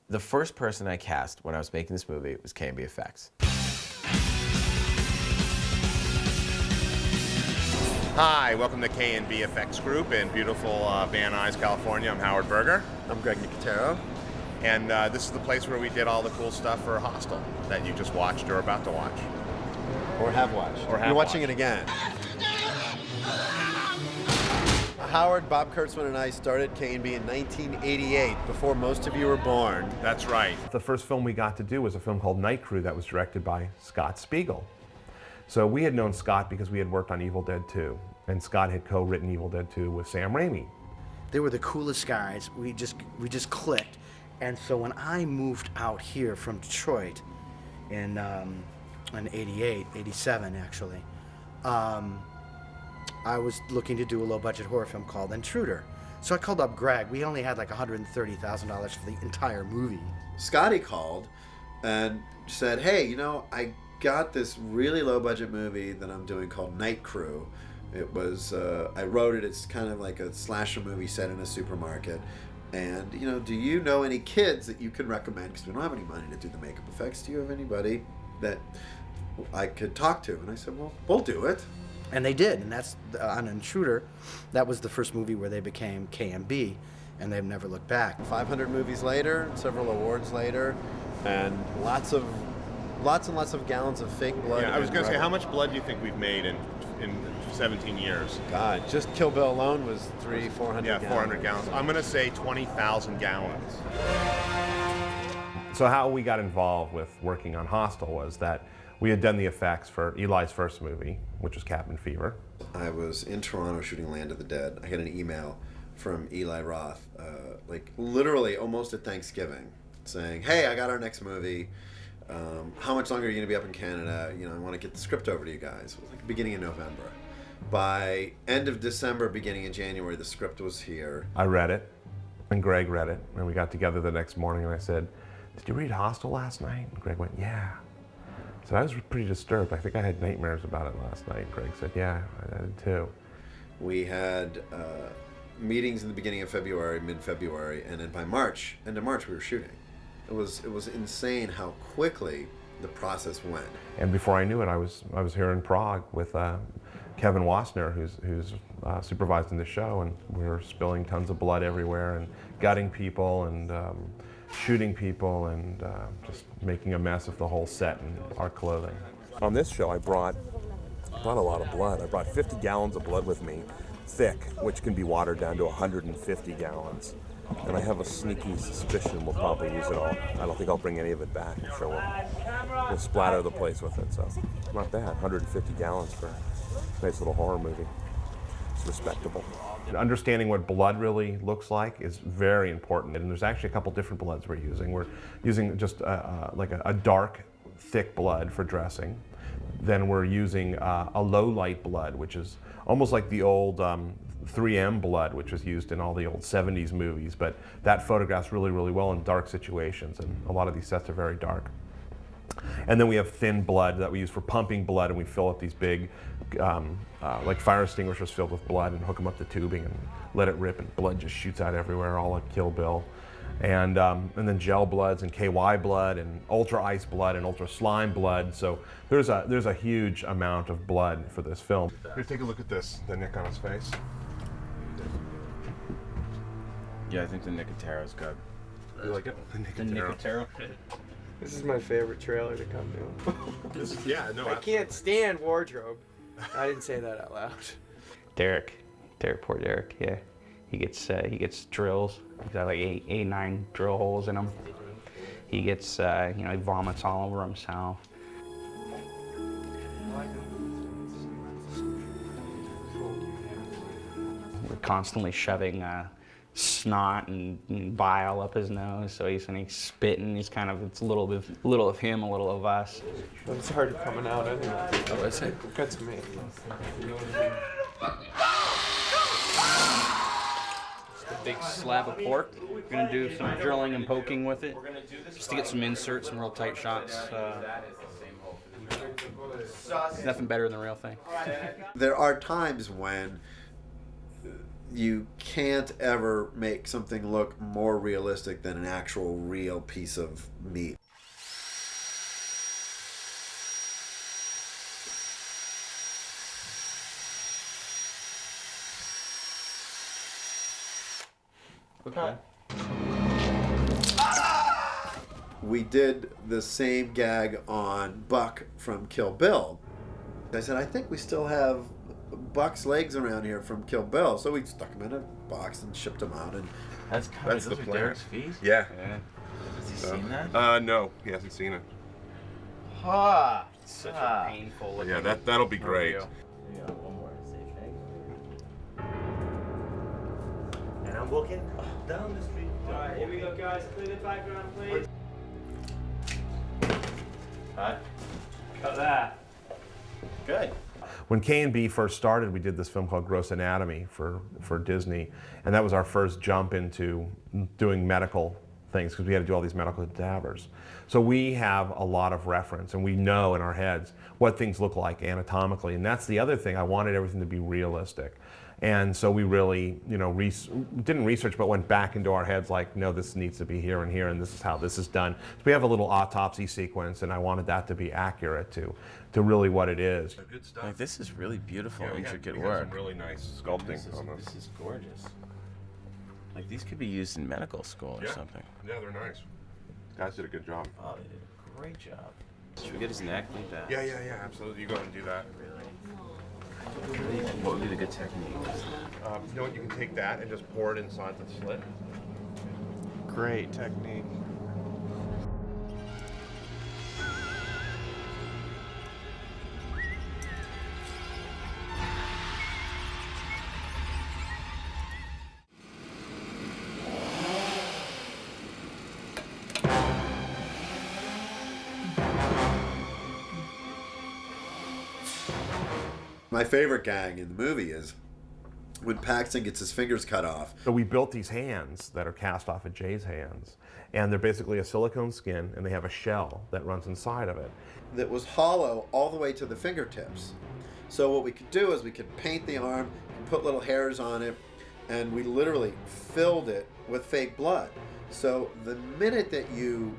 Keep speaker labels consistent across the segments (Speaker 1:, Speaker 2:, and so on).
Speaker 1: The first person I cast when I was making this movie was KNB EFX.
Speaker 2: Hi, welcome to KNB EFX Group in beautiful Van Nuys, California. I'm Howard Berger.
Speaker 3: I'm Greg Nicotero.
Speaker 2: And this is the place where we did all the cool stuff for Hostel that you just watched or about to watch.
Speaker 3: Or have watched.
Speaker 2: Or have
Speaker 3: You're watching
Speaker 2: watched.
Speaker 3: it again. Howard, Bob Kurtzman, and I started KNB in 1988, before most of you were born.
Speaker 2: That's right.
Speaker 4: The first film we got to do was a film called Night Crew that was directed by Scott Spiegel. So we had known Scott because we had worked on Evil Dead 2, and Scott had co-written Evil Dead 2 with Sam Raimi.
Speaker 5: They were the coolest guys. We just clicked. And so when I moved out here from Detroit in 88, 87 actually, I was looking to do a low-budget horror film called Intruder. So I called up Greg. We only had like $130,000 for the entire movie.
Speaker 3: Scotty called and said, hey, you know, I got this really low-budget movie that I'm doing called Night Crew. It was, I wrote it, it's kind of like a slasher movie set in a supermarket. And, you know, do you know any kids that you could recommend? Because we don't have any money to do the makeup effects. Do you have anybody that I could talk to? And I said, well, we'll do it.
Speaker 5: And they did, and that's on Intruder. That was the first movie where they became KNB, and they've never looked back.
Speaker 3: 500 movies later, several awards later, and lots and lots of gallons of fake blood.
Speaker 2: Yeah, I was going to say, how much blood do you think we've made in 17 years?
Speaker 3: God, just Kill Bill alone was 400
Speaker 2: Yeah,
Speaker 3: gallons.
Speaker 2: 400 gallons. I'm going to say 20,000 gallons.
Speaker 4: So how we got involved with working on Hostel was that we had done the effects for Eli's first movie, which was Cabin Fever.
Speaker 3: I was in Toronto shooting Land of the Dead. I got an email from Eli Roth, like literally almost at Thanksgiving, saying, hey, I got our next movie. How much longer are you going to be up in Canada? You know, I want to get the script over to you guys. It was like the beginning of November. By end of December, beginning of January, the script was here.
Speaker 4: I read it, and Greg read it, and we got together the next morning, and I said, did you read Hostel last night? And Greg went, yeah. So I was pretty disturbed. I think I had nightmares about it last night. Greg said, yeah, I did too.
Speaker 3: We had meetings in the beginning of February, mid-February, and then by March, end of March, we were shooting. It was insane how quickly the process went.
Speaker 4: And before I knew it, I was here in Prague with Kevin Wassner, who's supervising the show, and we were spilling tons of blood everywhere and gutting people and shooting people and just making a mess of the whole set and our clothing. On this show, I brought a lot of blood. I brought 50 gallons of blood with me, thick, which can be watered down to 150 gallons. And I have a sneaky suspicion we'll probably use it all. I don't think I'll bring any of it back, so we'll splatter the place with it. So not bad, 150 gallons for a nice little horror movie. It's respectable. Understanding what blood really looks like is very important. And there's actually a couple different bloods we're using. We're using just like a dark, thick blood for dressing. Then we're using a low light blood, which is almost like the old 3M blood, which was used in all the old 70s movies, but that photographs really, really well in dark situations, and a lot of these sets are very dark. And then we have thin blood that we use for pumping blood, and we fill up these big, like fire extinguishers filled with blood and hook them up to tubing and let it rip, and blood just shoots out everywhere, all like Kill Bill. And then gel bloods and KY blood and ultra ice blood and ultra slime blood. So there's a huge amount of blood for this film. Here, take a look at this, the nick on his face.
Speaker 1: Yeah, I think the Nicotero's good.
Speaker 4: You like it?
Speaker 1: The Nicotero?
Speaker 6: This is my favorite trailer to come to.
Speaker 2: Yeah, no,
Speaker 6: I can't stand wardrobe. I didn't say that out loud.
Speaker 7: Derek, poor Derek. Yeah, he gets drills. He's got like eight, 9 drill holes in him. He gets, he vomits all over himself. We're constantly shoving snot and bile up his nose, so he's spitting. It's a little of him, a little of us.
Speaker 6: But it's already coming out anyway.
Speaker 1: Oh, is it?
Speaker 6: Good to me.
Speaker 7: A big slab of pork. We're gonna do some drilling and poking with it, just to get some inserts, some real tight shots. Nothing better than the real thing.
Speaker 3: There are times when you can't ever make something look more realistic than an actual real piece of meat.
Speaker 1: Okay.
Speaker 3: We did the same gag on Buck from Kill Bill. I said, I think we still have Buck's legs around here from Kill Bill. So we stuck them in a box and shipped them out. And
Speaker 1: That's kind
Speaker 2: That's
Speaker 1: of
Speaker 2: the
Speaker 1: those are
Speaker 2: plan.
Speaker 1: Derek's feet?
Speaker 2: Yeah.
Speaker 1: Has he seen that?
Speaker 2: No, he hasn't seen it.
Speaker 1: Ha!
Speaker 7: Such a painful looking.
Speaker 2: Yeah, that'll be great.
Speaker 7: review.
Speaker 1: Yeah, one more safe egg. And I'm walking down the street.
Speaker 6: Alright, here we go, guys. Clear the background, please.
Speaker 1: Cut.
Speaker 6: Cut that.
Speaker 1: Good.
Speaker 4: When KNB first started, we did this film called Gross Anatomy for Disney, and that was our first jump into doing medical things because we had to do all these medical cadavers. So we have a lot of reference, and we know in our heads what things look like anatomically, and that's the other thing. I wanted everything to be realistic. And so we really, didn't research, but went back into our heads like, no, this needs to be here, and this is how this is done. So we have a little autopsy sequence, and I wanted that to be accurate to really what it is.
Speaker 2: Good stuff.
Speaker 1: Like, this is really beautiful, intricate
Speaker 2: we
Speaker 1: work.
Speaker 2: Have some really nice sculpting on this.
Speaker 1: This is gorgeous. Like, these could be used in medical school or something.
Speaker 2: Yeah, they're nice. Guys did a good job.
Speaker 1: Oh, they did a great job. Should we get his neck like that?
Speaker 2: Yeah, absolutely. You go ahead and do that.
Speaker 1: What would be the good technique?
Speaker 2: You know what? You can take that and just pour it inside the slit.
Speaker 1: Great technique.
Speaker 3: my favorite gag in the movie is when Paxton gets his fingers cut off.
Speaker 4: So we built these hands that are cast off of Jay's hands, and they're basically a silicone skin, and they have a shell that runs inside of it.
Speaker 3: That was hollow all the way to the fingertips. So what we could do is we could paint the arm, put little hairs on it, and we literally filled it with fake blood. So the minute that you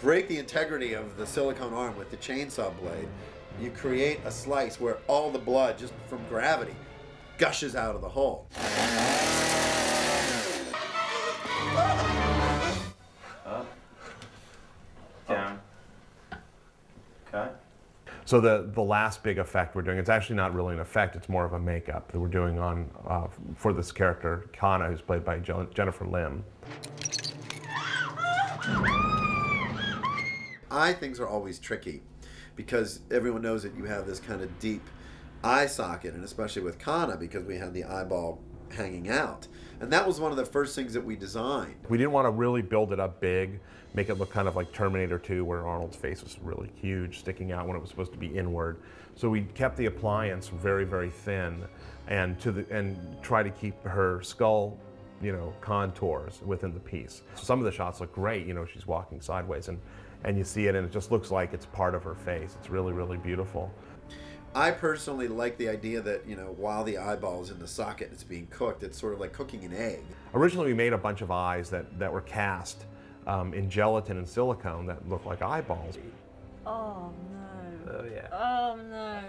Speaker 3: break the integrity of the silicone arm with the chainsaw blade, you create a slice where all the blood, just from gravity, gushes out of the hole.
Speaker 1: Up, down, cut.
Speaker 4: So the last big effect we're doing, it's actually not really an effect, it's more of a makeup that we're doing on for this character, Kana, who's played by Jennifer Lim.
Speaker 3: Eye things are always tricky because everyone knows that you have this kind of deep eye socket, and especially with Kana because we had the eyeball hanging out. And that was one of the first things that we designed.
Speaker 4: We didn't want to really build it up big, make it look kind of like Terminator 2 where Arnold's face was really huge, sticking out when it was supposed to be inward. So we kept the appliance very, very thin and try to keep her skull, contours within the piece. Some of the shots look great, she's walking sideways and you see it and it just looks like it's part of her face. It's really, really beautiful.
Speaker 3: I personally like the idea that, while the eyeball is in the socket, it's being cooked. It's sort of like cooking an egg.
Speaker 4: Originally, we made a bunch of eyes that were cast in gelatin and silicone that looked like eyeballs.
Speaker 8: Oh no.
Speaker 7: Oh yeah.
Speaker 8: Oh no.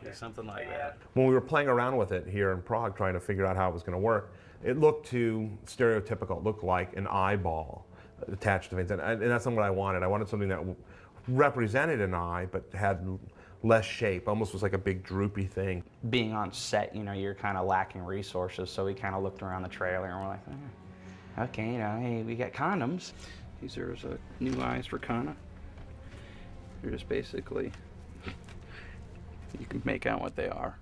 Speaker 7: Yeah, something like that.
Speaker 4: When we were playing around with it here in Prague, trying to figure out how it was going to work, it looked too stereotypical. It looked like an eyeball attached to things, and that's not what I wanted. I wanted something that represented an eye, but had less shape, almost was like a big droopy thing.
Speaker 7: Being on set, you're kind of lacking resources, so we kind of looked around the trailer and we're like, okay, hey, we got condoms. These are new eyes for Kana. They're just basically, you can make out what they are.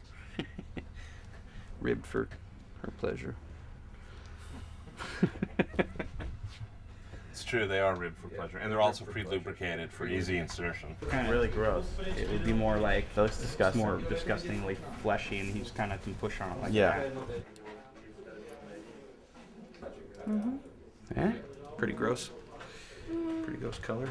Speaker 7: Ribbed for her pleasure.
Speaker 2: It's true, they are ribbed for pleasure, and they're also pre-lubricated for easy insertion.
Speaker 7: Kind of
Speaker 1: Really gross.
Speaker 7: It would be more like,
Speaker 1: That looks disgusting.
Speaker 7: more disgustingly fleshy, and he's kind of can push on it like
Speaker 1: Yeah.
Speaker 7: that. Yeah, pretty gross. Pretty gross color.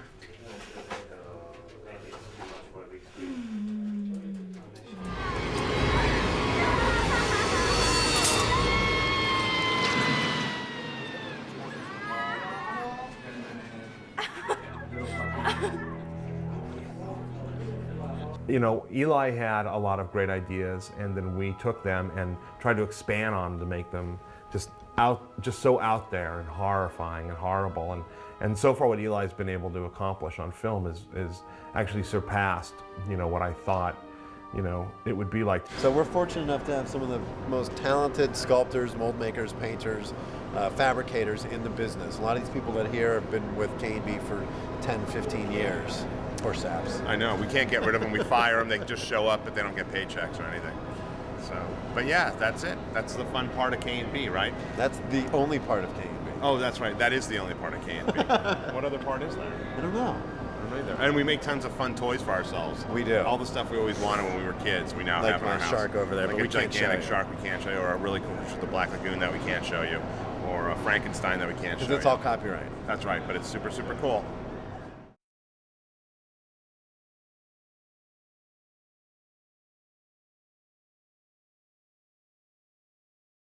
Speaker 4: You know, Eli had a lot of great ideas, and then we took them and tried to expand on them to make them just so out there and horrifying and horrible. And so far, what Eli's been able to accomplish on film is actually surpassed, you know, what I thought, you know, it would be like.
Speaker 3: So we're fortunate enough to have some of the most talented sculptors, mold makers, painters, fabricators in the business. A lot of these people that here have been with KNB for 10, 15 years. Or saps.
Speaker 2: I know, we can't get rid of them. We fire them. They just show up, but they don't get paychecks or anything. So, but yeah, that's it. That's the fun part of KNB, right?
Speaker 3: That's the only part of KNB.
Speaker 2: Oh, that's right. That is the only part of KNB. What other part is there?
Speaker 3: I don't know.
Speaker 2: I don't know either. And we make tons of fun toys for ourselves.
Speaker 3: We do.
Speaker 2: All the stuff we always wanted when we were kids, we now
Speaker 3: Like
Speaker 2: have in our
Speaker 3: my
Speaker 2: house.
Speaker 3: shark over there,
Speaker 2: like
Speaker 3: but
Speaker 2: a
Speaker 3: we can't show
Speaker 2: gigantic
Speaker 3: you.
Speaker 2: shark we can't show you, or a really cool picture of the Black Lagoon that we can't show you, or a Frankenstein that we can't show you.
Speaker 3: Because it's all copyright.
Speaker 2: That's right, but it's super, super cool.